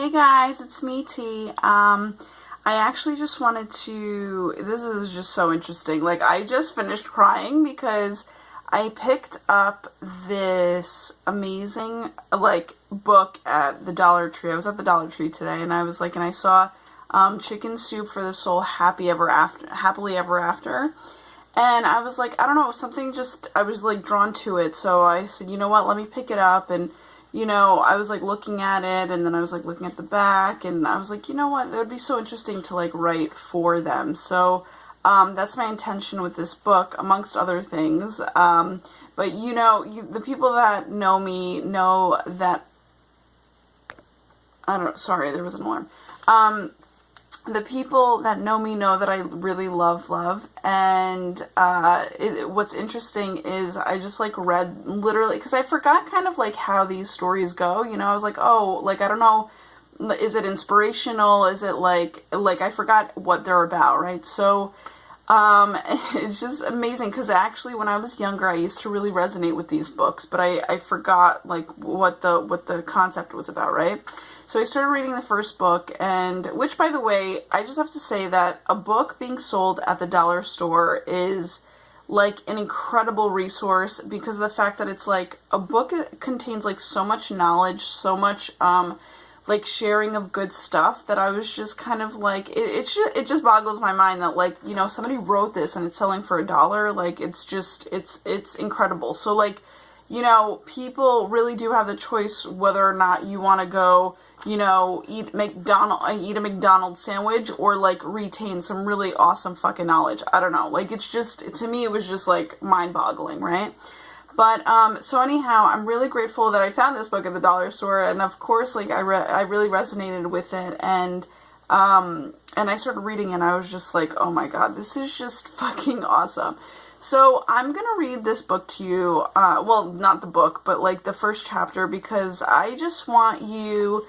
Hey guys, it's me, T. I actually just wanted to, this is just so interesting. Like, I just finished crying because I picked up this amazing, book at the Dollar Tree. I was at the Dollar Tree today, and I saw Chicken Soup for the Soul, Happily Ever After. And I was like, I don't know, I was like drawn to it. So I said, you know what, let me pick it up. And I was like looking at it, and then I was like looking at the back, and I was like, you know what, that would be so interesting to like write for them. So that's my intention with this book, amongst other things. But the people that know me know that, I don't know, sorry, there was an alarm. The people that know me know that I really love love, and what's interesting is I just like read literally, because I forgot kind of like how these stories go, I was like, oh, like, I don't know, is it inspirational, is it like I forgot what they're about, right? So it's just amazing, because actually when I was younger I used to really resonate with these books, but I forgot like what the concept was about, right? So I started reading the first book, and which, by the way, I just have to say that a book being sold at the dollar store is like an incredible resource, because of the fact that it's like a book contains like so much knowledge, so much like sharing of good stuff, that I was just kind of like, it just boggles my mind that like, somebody wrote this and it's selling for $1. Like, it's incredible. So like, people really do have the choice whether or not you want to go, eat a McDonald's sandwich, or like retain some really awesome fucking knowledge. I don't know. Like, it's just, to me, it was just like mind boggling, right? But, so anyhow, I'm really grateful that I found this book at the dollar store, and of course, like, I really resonated with it, and I started reading it, and I was just like, oh my god, this is just fucking awesome. So I'm gonna read this book to you, well, not the book, but like the first chapter, because I just want you,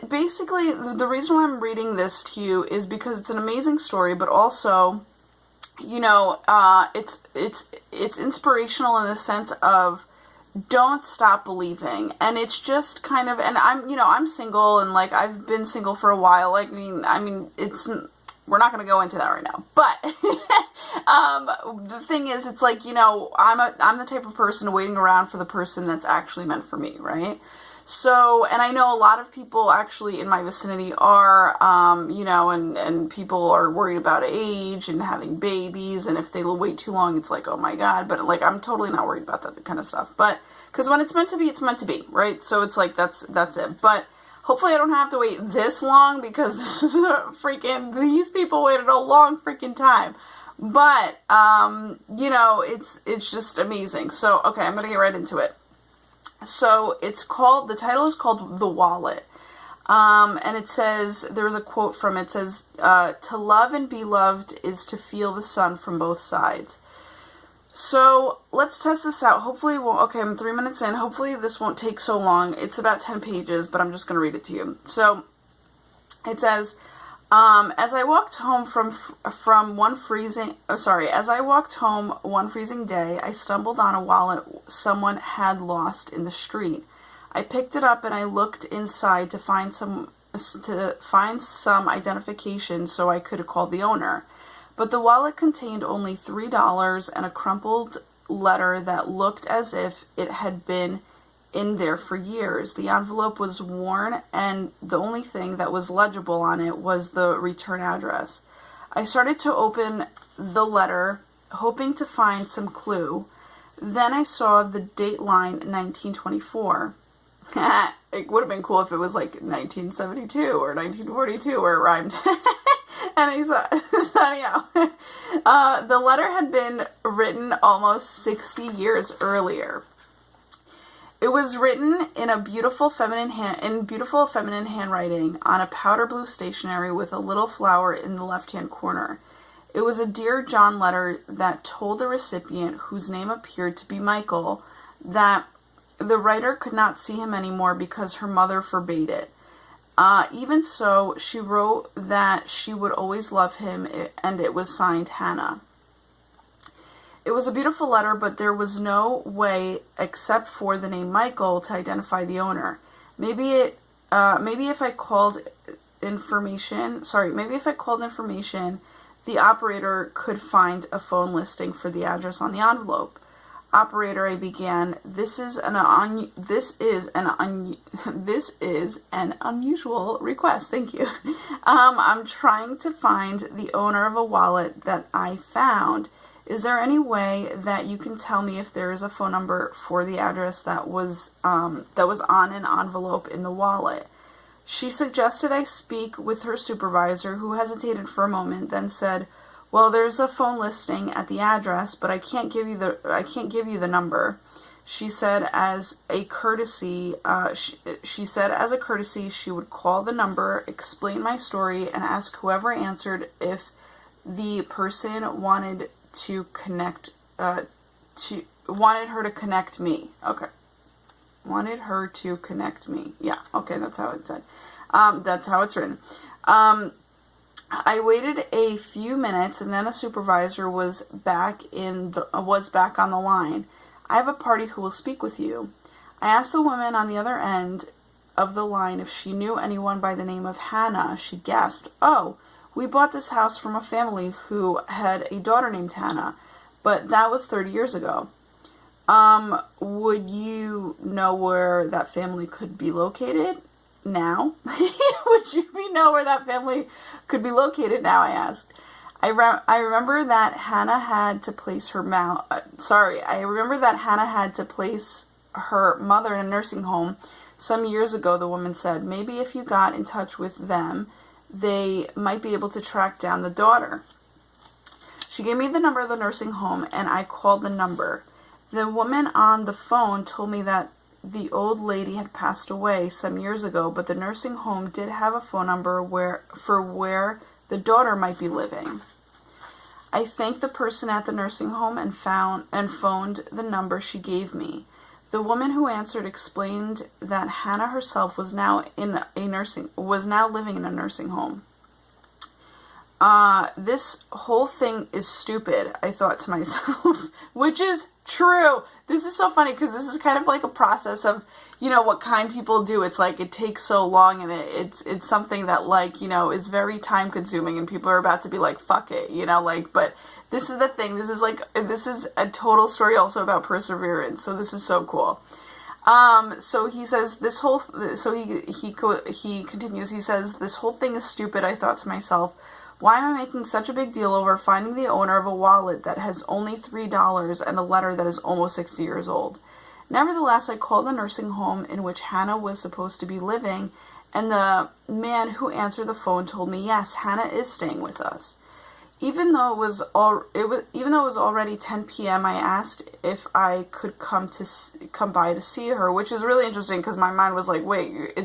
basically, the reason why I'm reading this to you is because it's an amazing story, but also, it's inspirational in the sense of don't stop believing. And it's just kind of, and I'm single, and like I've been single for a while. Like, I mean, we're not going to go into that right now, but the thing is, it's like, I'm the type of person waiting around for the person that's actually meant for me, right? So, and I know a lot of people actually in my vicinity are, and people are worried about age and having babies, and if they wait too long, it's like, oh my god, but like, I'm totally not worried about that kind of stuff, but, because when it's meant to be, it's meant to be, right? So it's like, that's it, but hopefully I don't have to wait this long, because this is these people waited a long freaking time, but, it's just amazing. So, okay, I'm gonna get right into it. So the title is called The Wallet. And it says, there's a quote from it, says, to love and be loved is to feel the sun from both sides. So let's test this out. Hopefully, okay, I'm 3 minutes in. Hopefully this won't take so long. It's about 10 pages, but I'm just going to read it to you. So it says, as I walked home as I walked home one freezing day, I stumbled on a wallet someone had lost in the street. I picked it up and I looked inside to find some identification so I could have called the owner. But the wallet contained only $3 and a crumpled letter that looked as if it had been in there for years. The envelope was worn, and the only thing that was legible on it was the return address. I started to open the letter, hoping to find some clue. Then I saw the date line 1924. It would have been cool if it was like 1972 or 1942 where it rhymed. And so anyhow, the letter had been written almost 60 years earlier. It was written in a beautiful feminine handwriting on a powder blue stationery with a little flower in the left-hand corner. It was a Dear John letter that told the recipient, whose name appeared to be Michael, that the writer could not see him anymore because her mother forbade it. Even so, she wrote that she would always love him, and it was signed Hannah. It was a beautiful letter, but there was no way, except for the name Michael, to identify the owner. Maybe it maybe if I called information, the operator could find a phone listing for the address on the envelope. Operator, I began. This is an unusual request. Thank you. I'm trying to find the owner of a wallet that I found. Is there any way that you can tell me if there is a phone number for the address that was on an envelope in the wallet? She suggested I speak with her supervisor, who hesitated for a moment, then said, "Well, there's a phone listing at the address, but I can't give you the number." She said as a courtesy, she would call the number, explain my story, and ask whoever answered if the person wanted her to connect me. Okay. Wanted her to connect me. Yeah, okay, that's how it said. That's how it's written. I waited a few minutes, and then a supervisor was back on the line. "I have a party who will speak with you." I asked the woman on the other end of the line if she knew anyone by the name of Hannah. She gasped, "Oh, we bought this house from a family who had a daughter named Hannah, but that was 30 years ago." Would you know where that family could be located now? Would you know where that family could be located now? I asked. I remember that Hannah had to place her mother in a nursing home some years ago, the woman said. Maybe if you got in touch with them, they might be able to track down the daughter. She gave me the number of the nursing home, and I called the number. The woman on the phone told me that the old lady had passed away some years ago, but the nursing home did have a phone number where the daughter might be living. I thanked the person at the nursing home and phoned the number she gave me. The woman who answered explained that Hannah herself was now living in a nursing home. This whole thing is stupid, I thought to myself, which is true. This is so funny because this is kind of like a process of, what kind people do. It's like it takes so long, and it's something that is very time consuming, and people are about to be like, fuck it, but this is the thing. This is a total story also about perseverance. So this is so cool. So he says he continues, he says, "This whole thing is stupid, I thought to myself. Why am I making such a big deal over finding the owner of a wallet that has only $3 and a letter that is almost 60 years old? Nevertheless, I called the nursing home in which Hannah was supposed to be living, and the man who answered the phone told me, yes, Hannah is staying with us. Even though it was already 10 p.m., I asked if I could come by to see her, which is really interesting because my mind was like, wait,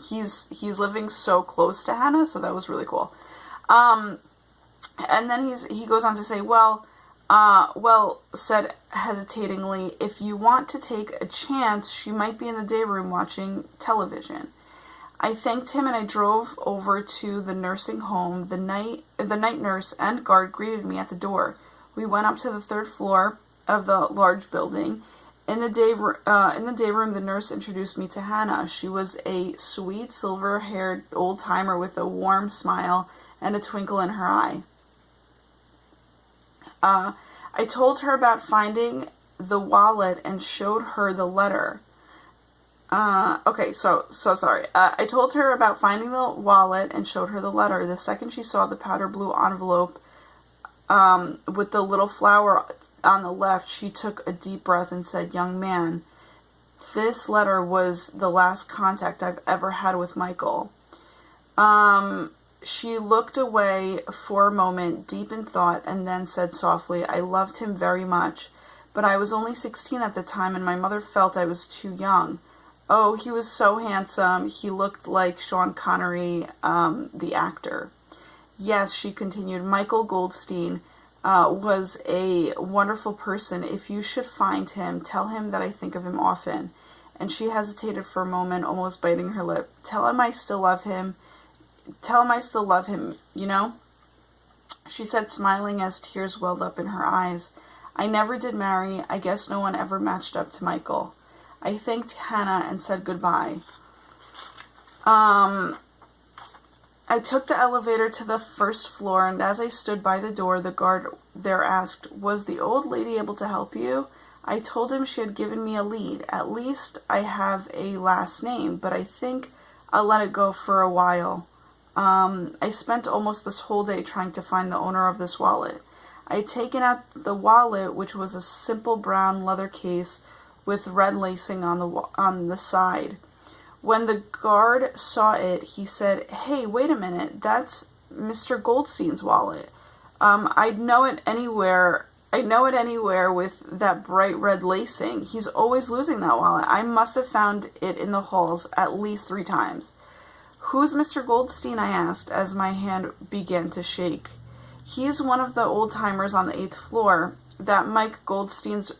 he's living so close to Hannah, so that was really cool. And then he goes on to say, said hesitatingly, if you want to take a chance, she might be in the day room watching television. I thanked him and I drove over to the nursing home. The night nurse and guard greeted me at the door. We went up to the third floor of the large building. In the day room, the nurse introduced me to Hannah. She was a sweet, silver-haired old-timer with a warm smile and a twinkle in her eye. I told her about finding the wallet and showed her the letter. Sorry. I told her about finding the wallet and showed her the letter. The second she saw the powder blue envelope with the little flower on the left, she took a deep breath and said, young man, this letter was the last contact I've ever had with Michael. She looked away for a moment, deep in thought, and then said softly, I loved him very much, but I was only 16 at the time, and my mother felt I was too young. Oh, he was so handsome. He looked like Sean Connery, the actor. Yes, she continued, Michael Goldstein was a wonderful person. If you should find him, tell him that I think of him often. And she hesitated for a moment, almost biting her lip. Tell him I still love him. Tell him I still love him, she said, smiling as tears welled up in her eyes. I never did marry. I guess no one ever matched up to Michael. I thanked Hannah and said goodbye. I took the elevator to the first floor, and as I stood by the door, the guard there asked, "Was the old lady able to help you?" I told him she had given me a lead. At least I have a last name, but I think I'll let it go for a while. I spent almost this whole day trying to find the owner of this wallet. I had taken out the wallet, which was a simple brown leather case with red lacing on the side. When the guard saw it, he said, "Hey, wait a minute, that's Mr. Goldstein's wallet. I'd know it anywhere. I know it anywhere with that bright red lacing. He's always losing that wallet. I must have found it in the halls at least 3 times. "Who's Mr. Goldstein?" I asked as my hand began to shake. "He's one of the old-timers on the 8th floor. That's Mike Goldstein's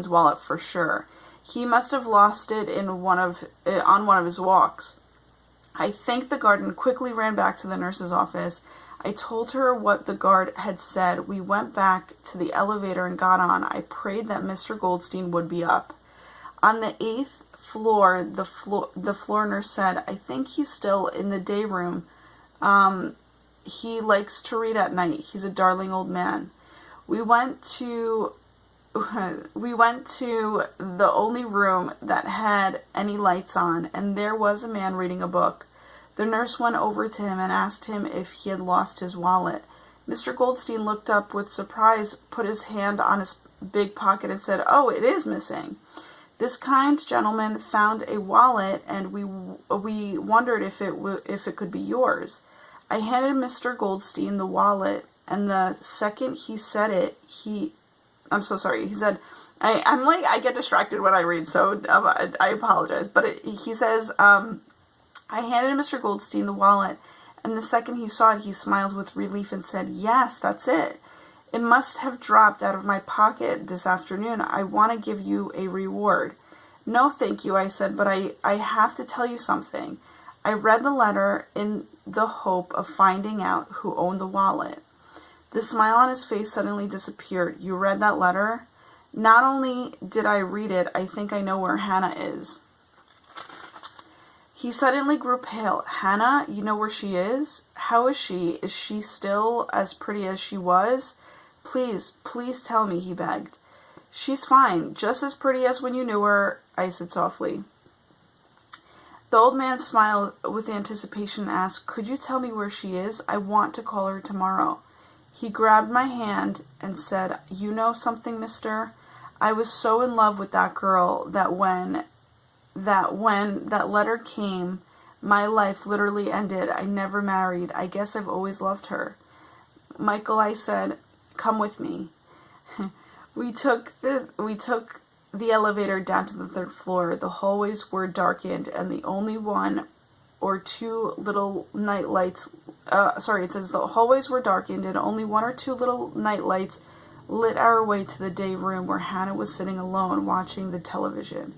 wallet for sure. He must have lost it on one of his walks." I thanked the guard and quickly ran back to the nurse's office. I told her what the guard had said. We went back to the elevator and got on. I prayed that Mr. Goldstein would be up. On the 8th floor, the floor nurse said, "I think he's still in the day room. He likes to read at night. He's a darling old man." We went to the only room that had any lights on, and there was a man reading a book. The nurse went over to him and asked him if he had lost his wallet. Mr. Goldstein looked up with surprise, put his hand on his big pocket, and said, "Oh, it is missing." This kind gentleman found a wallet, and we wondered if it could be yours. I handed Mr. Goldstein the wallet, and the second he said it, I'm so sorry. He said, I get distracted when I read, so I apologize. But he says, I handed Mr. Goldstein the wallet, and the second he saw it, he smiled with relief and said, "Yes, that's it. It must have dropped out of my pocket this afternoon. I want to give you a reward." "No, thank you," I said, "but I have to tell you something." I read the letter in the hope of finding out who owned the wallet. The smile on his face suddenly disappeared. "You read that letter?" "Not only did I read it, I think I know where Hannah is." He suddenly grew pale. "Hannah? You know where she is? How is she? Is she still as pretty as she was? Please, please tell me," he begged. "She's fine, just as pretty as when you knew her," I said softly. The old man smiled with anticipation and asked, "Could you tell me where she is? I want to call her tomorrow." He grabbed my hand and said, "You know something, mister? I was so in love with that girl that when that letter came, my life literally ended. I never married. I guess I've always loved her." "Michael," I said, "come with me." We took the elevator down to the 3rd floor. The hallways were darkened, and the only one or two little night lights. It says the hallways were darkened, and only 1 or 2 little night lights lit our way to the day room where Hannah was sitting alone watching the television.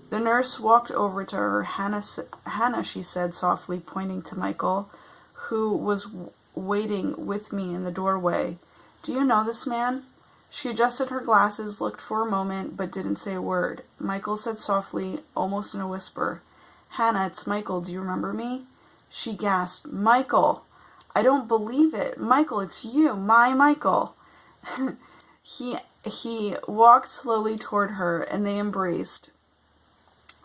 The nurse walked over to her. Hannah, she said softly, pointing to Michael, who was waiting with me in the doorway. "Do you know this man?" She adjusted her glasses, looked for a moment, but didn't say a word. Michael said softly, almost in a whisper, "Hannah, it's Michael. Do you remember me?" She gasped, "Michael! I don't believe it. Michael, it's you, my Michael." He walked slowly toward her, and they embraced.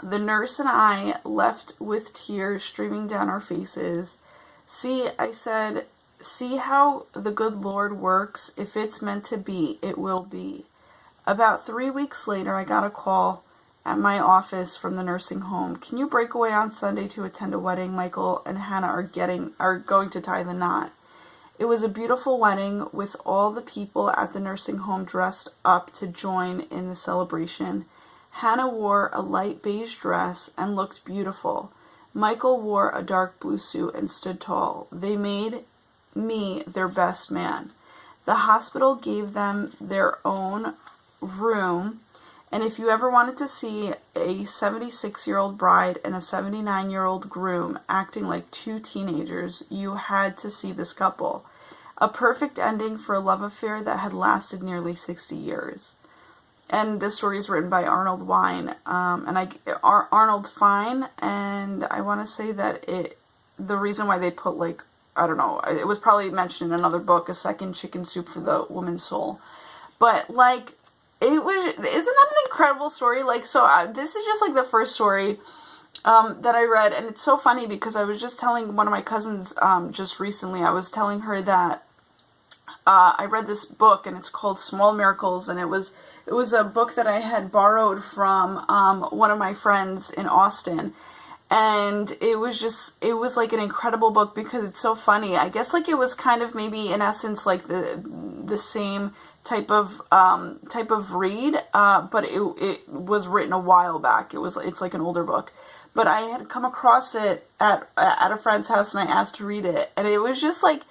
The nurse and I left with tears streaming down our faces. "See," I said, "see how the good Lord works. If it's meant to be, it will be." About 3 weeks later, I got a call at my office from the nursing home. "Can you break away on Sunday to attend a wedding? Michael and Hannah are going to tie the knot." It was a beautiful wedding with all the people at the nursing home dressed up to join in the celebration. Hannah wore a light beige dress and looked beautiful. Michael wore a dark blue suit and stood tall. They made me their best man. The hospital gave them their own room, and if you ever wanted to see a 76-year-old bride and a 79-year-old groom acting like 2 teenagers, you had to see this couple. A perfect ending for a love affair that had lasted nearly 60 years. and this story is written by Arnold Wine, Arnold Fine, and I want to say that the reason why they put, like, I don't know, it was probably mentioned in another book, A Second Chicken Soup for the Woman's Soul, but, like, isn't that an incredible story? Like, so this is just, like, the first story that I read, and it's so funny because I was just telling one of my cousins just recently, I was telling her that I read this book, and it's called Small Miracles, and it was a book that I had borrowed from one of my friends in Austin, and it was like an incredible book because it's so funny. I guess, like, it was kind of maybe in essence like the same type of read, but it was written a while back. It's like an older book. But I had come across it at a friend's house, and I asked to read it, and it was just like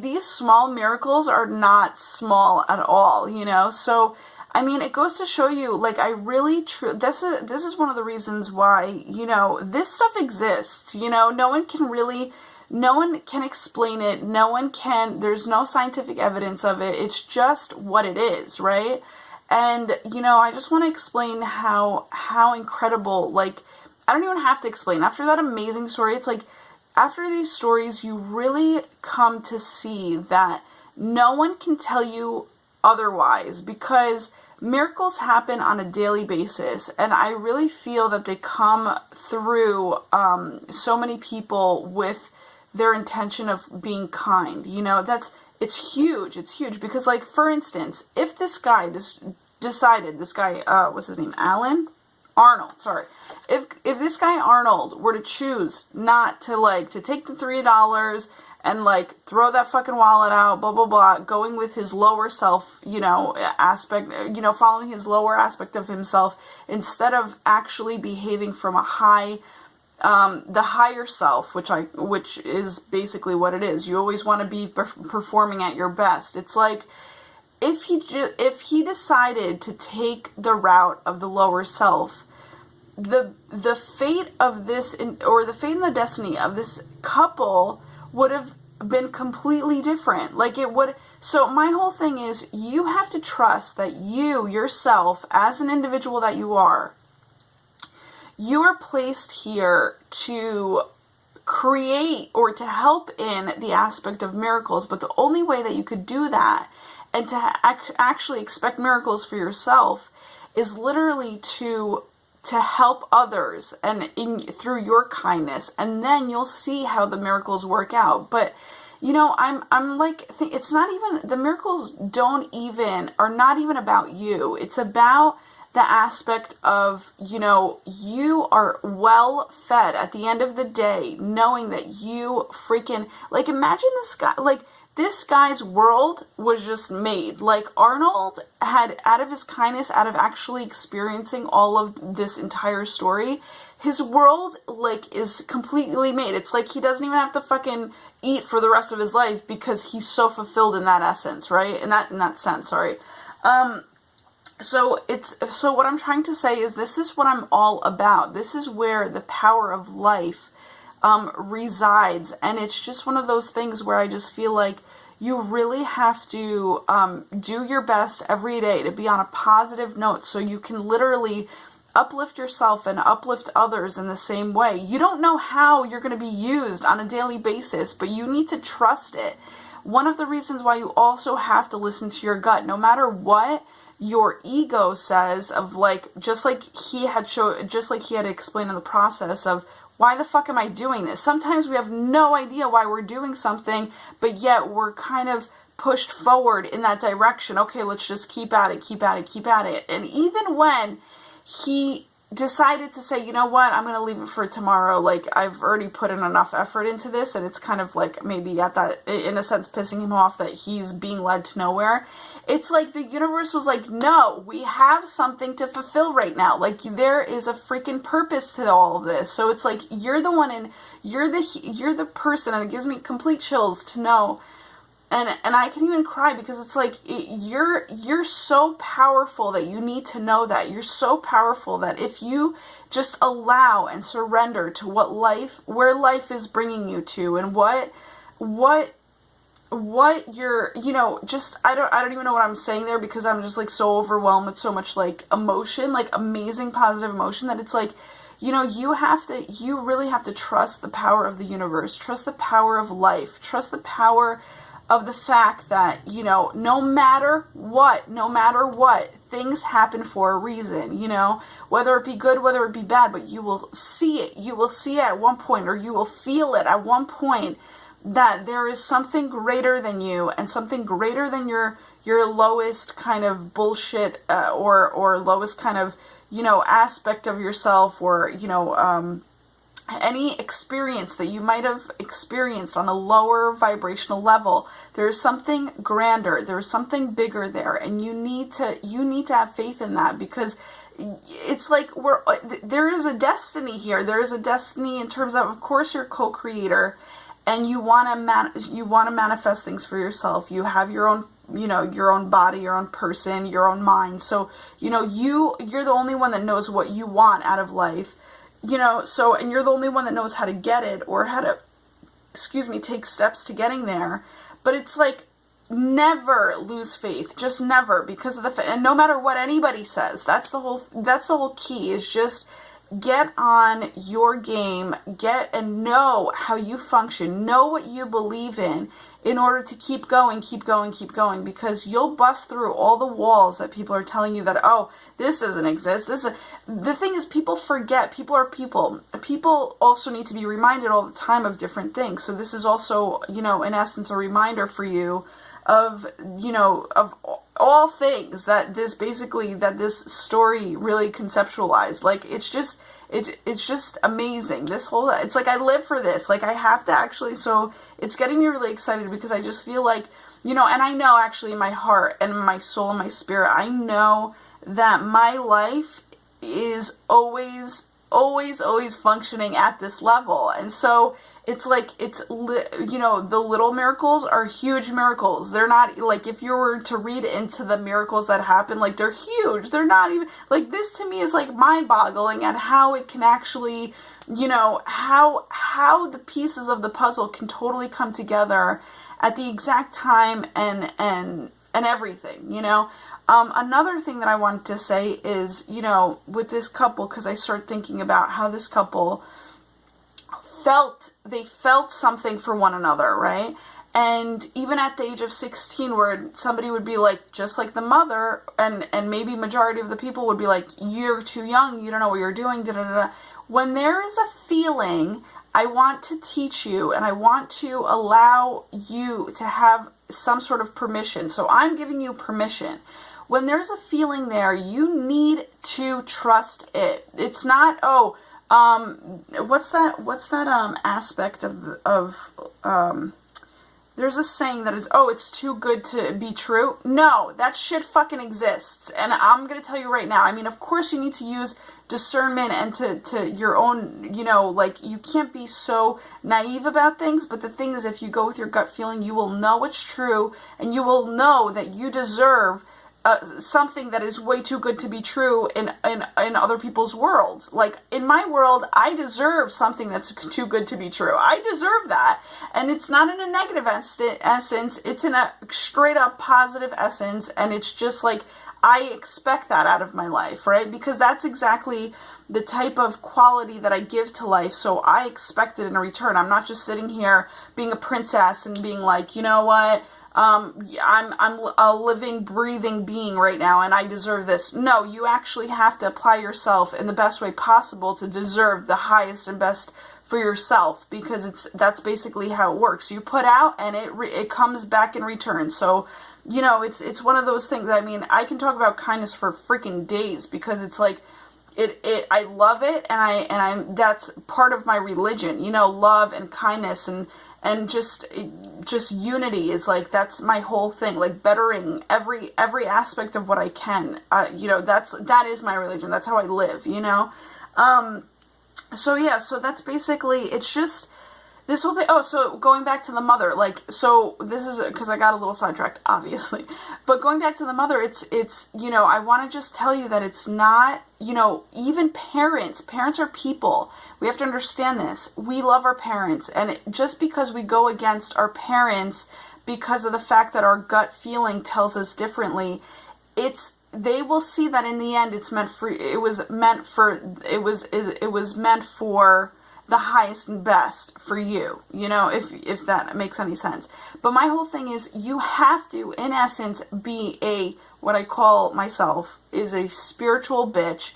these small miracles are not small at all, you know. So I mean, it goes to show you, like, I really this is one of the reasons why, you know, this stuff exists. You know, no one can explain it. There's no scientific evidence of it. It's just what it is, right? And, you know, I just want to explain how incredible, like, I don't even have to explain. After that amazing story, it's like, after these stories, you really come to see that no one can tell you otherwise, because miracles happen on a daily basis, and I really feel that they come through so many people with their intention of being kind. You know, it's huge. It's huge because, like, for instance, if this guy decided, what's his name? Arnold, sorry. If this guy Arnold were to choose not to take the $3 and, like, throw that fucking wallet out, blah, blah, blah, going with his lower self, you know, aspect, you know, following his lower aspect of himself, instead of actually behaving from a the higher self, which is basically what it is. You always want to be performing at your best. It's like, if he decided to take the route of the lower self, the fate of this, or the fate and the destiny of this couple would have been completely different. Like, it would. So my whole thing is, you have to trust that you, yourself, as an individual that you are placed here to create or to help in the aspect of miracles. But the only way that you could do that and to actually expect miracles for yourself is literally to help others and through your kindness, and then you'll see how the miracles work out. But, you know, I'm like, it's not even, the miracles are not even about you. It's about the aspect of, you know, you are well fed at the end of the day, knowing that you freaking, like, imagine this guy, like, this guy's world was just made. Like, Arnold had, out of his kindness, out of actually experiencing all of this entire story, his world, like, is completely made. It's like he doesn't even have to fucking eat for the rest of his life because he's so fulfilled in that essence, right? In that sense, sorry. So what I'm trying to say is, this is what I'm all about. This is where the power of life resides, and it's just one of those things where I just feel like you really have to do your best every day to be on a positive note, so you can literally uplift yourself and uplift others in the same way. You don't know how you're going to be used on a daily basis, but you need to trust it. One of the reasons why you also have to listen to your gut, no matter what your ego says, of, like, just like he had explained in the process of, why the fuck am I doing this? Sometimes we have no idea why we're doing something, but yet we're kind of pushed forward in that direction. Okay, let's just keep at it. And even when he decided to say, you know what, I'm going to leave it for tomorrow, like, I've already put in enough effort into this, and it's kind of like maybe at that, in a sense, pissing him off that he's being led to nowhere. It's like the universe was like, no, we have something to fulfill right now. Like, there is a freaking purpose to all of this. So it's like, you're the one, and you're the person, and it gives me complete chills to know. And I can even cry because it's like, you're so powerful that you need to know that. You're so powerful that if you just allow and surrender to where life is bringing you to, and what what you're, just, I don't even know what I'm saying there, because I'm just like so overwhelmed with so much like emotion, like amazing positive emotion, that it's like, you really have to trust the power of the universe, trust the power of life, trust the power of the fact that, no matter what, things happen for a reason, whether it be good, whether it be bad, but you will see it. You will see it at one point, or you will feel it at one point, that there is something greater than you, and something greater than your lowest kind of bullshit, or lowest kind of, aspect of yourself, or, any experience that you might have experienced on a lower vibrational level. There is something grander, there is something bigger there, and you need to have faith in that, because it's like there is a destiny here. There is a destiny in terms of course, you're co-creator, and you want to manifest things for yourself. You have your own, your own body, your own person, your own mind. So, you're the only one that knows what you want out of life. And you're the only one that knows how to get it, or how to, take steps to getting there. But it's like, never lose faith, just never, because of and no matter what anybody says, that's the whole key, is just get on your game, and know how you function, know what you believe in order to keep going, because you'll bust through all the walls that people are telling you that, oh, this doesn't exist. The thing is, people forget, people are people. People also need to be reminded all the time of different things. So this is also, in essence, a reminder for you of, of all things that this story really conceptualized. Like, it's just amazing. It's like, I live for this. Like, I have to actually, so it's getting me really excited, because I just feel like, and I know actually in my heart and my soul and my spirit, I know that my life is always functioning at this level. And so it's like, the little miracles are huge miracles. They're not, like, if you were to read into the miracles that happen, like, they're huge. They're not even, like, this to me is like mind-boggling, and how it can actually, how the pieces of the puzzle can totally come together at the exact time, and everything, Another thing that I wanted to say is, with this couple, because I started thinking about how this couple felt something for one another, right? And even at the age of 16, where somebody would be like, just like the mother, and maybe majority of the people would be like, you're too young, you don't know what you're doing, da da da. When there is a feeling, I want to teach you, and I want to allow you to have some sort of permission. So I'm giving you permission. When there's a feeling there, you need to trust it. It's not, what's that aspect of there's a saying that is, it's too good to be true. No, that shit fucking exists. And I'm going to tell you right now, I mean, of course you need to use discernment and to your own, like, you can't be so naive about things. But the thing is, if you go with your gut feeling, you will know it's true, and you will know that you deserve something that is way too good to be true in other people's worlds. Like, in my world, I deserve something that's too good to be true. I deserve that. And it's not in a negative essence. It's in a straight up positive essence. And it's just like, I expect that out of my life, right? Because that's exactly the type of quality that I give to life. So I expect it in return. I'm not just sitting here being a princess and being like, you know what? I'm a living, breathing being right now, and I deserve this. No, you actually have to apply yourself in the best way possible to deserve the highest and best for yourself, because that's basically how it works. You put out, and it comes back in return. So, it's one of those things. I mean, I can talk about kindness for freaking days, because it's like, I love it, and I'm that's part of my religion. Love and kindness and just unity is like, that's my whole thing, like bettering every aspect of what I can. That is my religion. That's how I live, So that's basically, it's just, this whole thing, oh, so going back to the mother, like, so this is, because I got a little sidetracked, obviously, but going back to the mother, it's, you know, I want to just tell you that it's not, you know, even parents are people. We have to understand this. We love our parents, and just because we go against our parents because of the fact that our gut feeling tells us differently, they will see that in the end it was meant for the highest and best for you, you know, if that makes any sense. But my whole thing is, you have to, in essence, be what I call myself, is a spiritual bitch.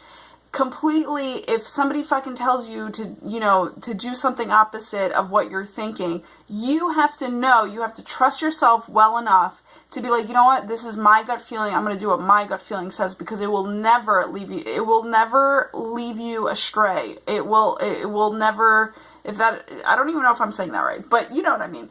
Completely, if somebody fucking tells you to, you know, to do something opposite of what you're thinking, you have to trust yourself well enough to be like, you know what, this is my gut feeling, I'm going to do what my gut feeling says, because it will never leave you astray. It will never, I don't even know if I'm saying that right, but you know what I mean.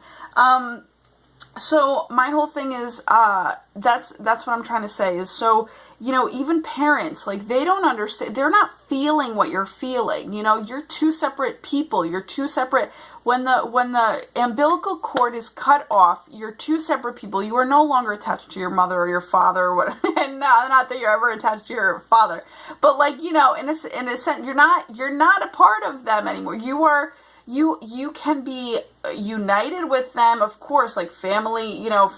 So my whole thing is, that's what I'm trying to say is, so, you know, even parents, like, they don't understand, they're not feeling what you're feeling, you know, you're two separate people, you're two separate, when the umbilical cord is cut off, you're two separate people, you are no longer attached to your mother or your father or what, and not that you're ever attached to your father, but, like, you know, in a sense, you're not a part of them anymore, you can be united with them, of course, like family, you know,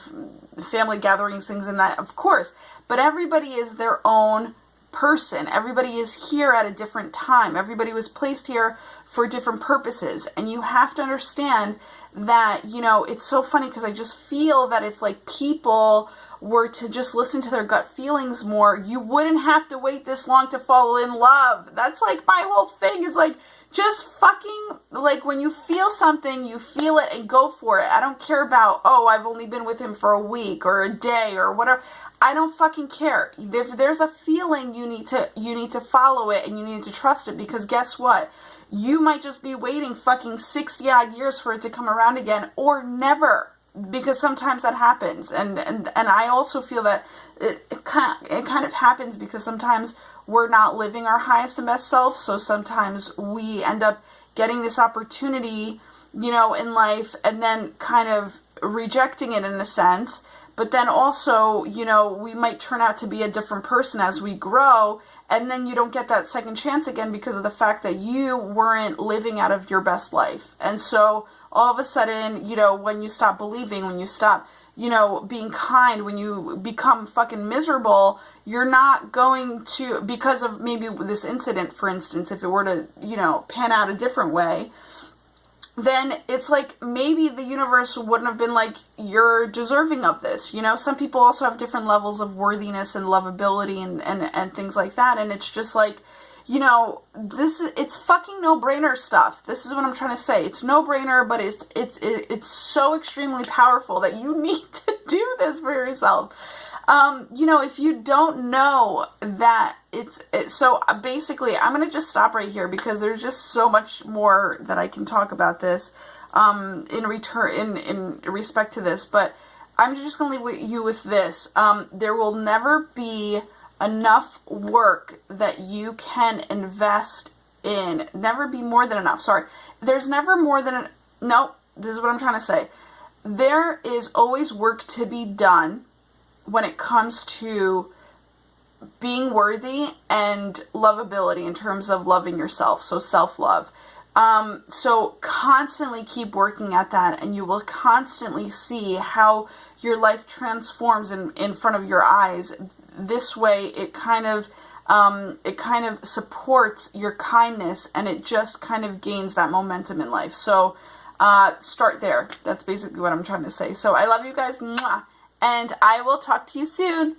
family gatherings, things in that, of course, but everybody is their own person. Everybody is here at a different time. Everybody was placed here for different purposes, and you have to understand that, you know, it's so funny because I just feel that if, like, people were to just listen to their gut feelings more, you wouldn't have to wait this long to fall in love. That's, like, my whole thing. It's like, just fucking, like, when you feel something, you feel it and go for it. I don't care about, oh, I've only been with him for a week or a day or whatever. I don't fucking care. If there's a feeling, you need to follow it, and you need to trust it, because guess what? You might just be waiting fucking 60 odd years for it to come around again, or never, because sometimes that happens. And I also feel that it kind of happens because sometimes we're not living our highest and best self, so sometimes we end up getting this opportunity, you know, in life, and then kind of rejecting it in a sense. But then also, you know, we might turn out to be a different person as we grow, and then you don't get that second chance again because of the fact that you weren't living out of your best life. And so all of a sudden, you know, when you stop believing, when you stop, you know, being kind, when you become fucking miserable, you're not going to, because of maybe this incident, for instance, if it were to, you know, pan out a different way, then it's like, maybe the universe wouldn't have been like, you're deserving of this, you know? Some people also have different levels of worthiness and lovability and things like that, and it's just like, you know, it's fucking no-brainer stuff. This is what I'm trying to say. It's no-brainer, but it's so extremely powerful that you need to do this for yourself. You know, if you don't know that so basically, I'm going to just stop right here because there's just so much more that I can talk about this, in respect to this, but I'm just going to leave you with this. There will never be enough work that you can invest in. Never be more than enough. Sorry. There's never more than, no, this is what I'm trying to say. There is always work to be done when it comes to being worthy and lovability in terms of loving yourself, so self-love. So constantly keep working at that, and you will constantly see how your life transforms in front of your eyes. This way, it kind of supports your kindness, and it just kind of gains that momentum in life. So start there. That's basically what I'm trying to say. So I love you guys. Mwah. And I will talk to you soon.